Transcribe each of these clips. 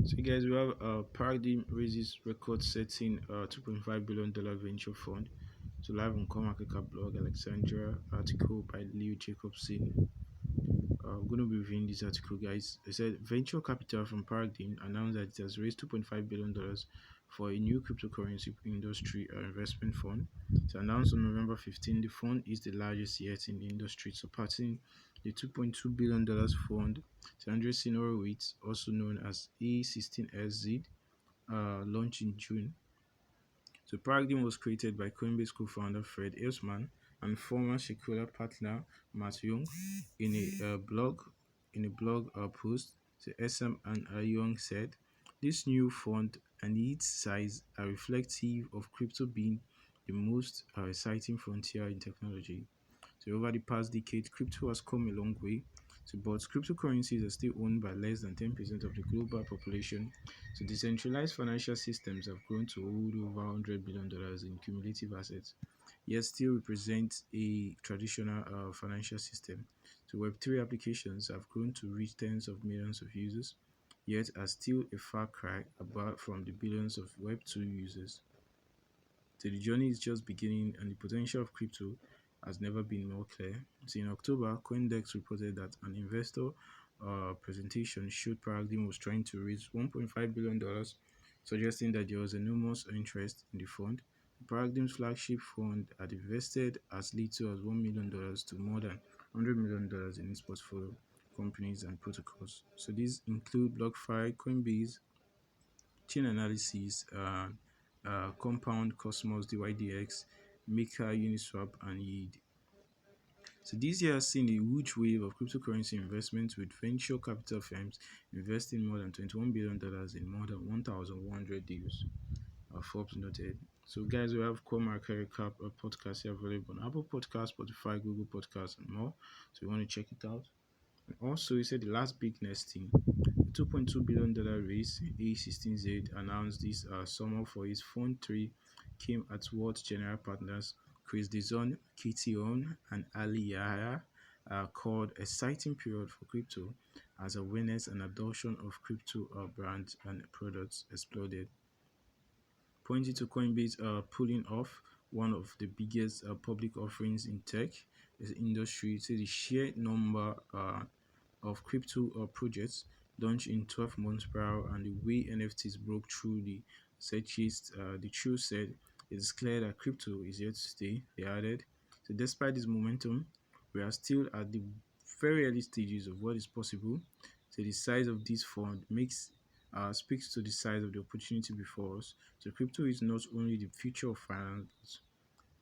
So guys, we have Paradigm raises record-setting $2.5 billion venture fund. So live on CoinMarketCap blog, Alexandria, article by Leo Jacobson. I'm going to be reviewing this article, guys. It said venture capital from Paradigm announced that it has raised $2.5 billion for a new cryptocurrency industry investment fund. It's announced on November 15. The fund is the largest yet in the industry, surpassing the $2.2 billion fund. Sandra Sinowitz, also known as A16SZ, launched in June. So Paradigm was created by Coinbase co-founder Fred Eastman and former shareholder partner Matt Young. In a blog post, so SM and Young said, "This new fund and its size are reflective of crypto being the most exciting frontier in technology. So over the past decade, crypto has come a long way. So, but cryptocurrencies are still owned by less than 10% of the global population. So decentralized financial systems have grown to hold over $100 billion in cumulative assets, yet still represent a traditional financial system. So Web3 applications have grown to reach tens of millions of users, yet are still a far cry apart from the billions of Web2 users. So the journey is just beginning and the potential of crypto has never been more clear. So in October, CoinDesk reported that an investor presentation showed Paradigm was trying to raise $1.5 billion, suggesting that there was enormous interest in the fund. Paradigm's flagship fund had invested as little as $1 million to more than $100 million in its portfolio companies and protocols. So these include BlockFi, Coinbase, Chain Analysis, Compound, Cosmos, DYDX, Maker, Uniswap, and Yield. So this year has seen a huge wave of cryptocurrency investments, with venture capital firms investing more than $21 billion in more than 1,100 deals. Forbes noted. So guys, we have CoinMarketCap podcast here available on Apple Podcasts, Spotify, Google Podcasts, and more. So you want to check it out. And also, he said the last big nesting, the $2.2 billion raise, A16Z announced this summer for his Fund 3 came at what general partners Chris Dizon, Kitty On, and Ali Yahya called exciting period for crypto as awareness and adoption of crypto brands and products exploded. Pointing to Coinbase pulling off one of the biggest public offerings in tech industry, so the sheer number of crypto projects launched in 12 months prior and the way NFTs broke through the searches, the truth said it is clear that crypto is here to stay, they added. So despite this momentum, we are still at the very early stages of what is possible. So the size of this fund speaks to the size of the opportunity before us. So crypto is not only the future of finance,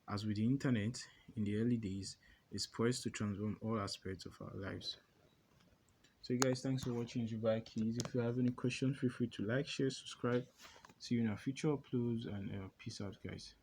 but as with the internet in the early days, it's poised to transform all aspects of our lives. So guys, thanks for watching Dubai Keys. If you have any questions, feel free to like, share, subscribe. See you in our future uploads, and peace out, guys.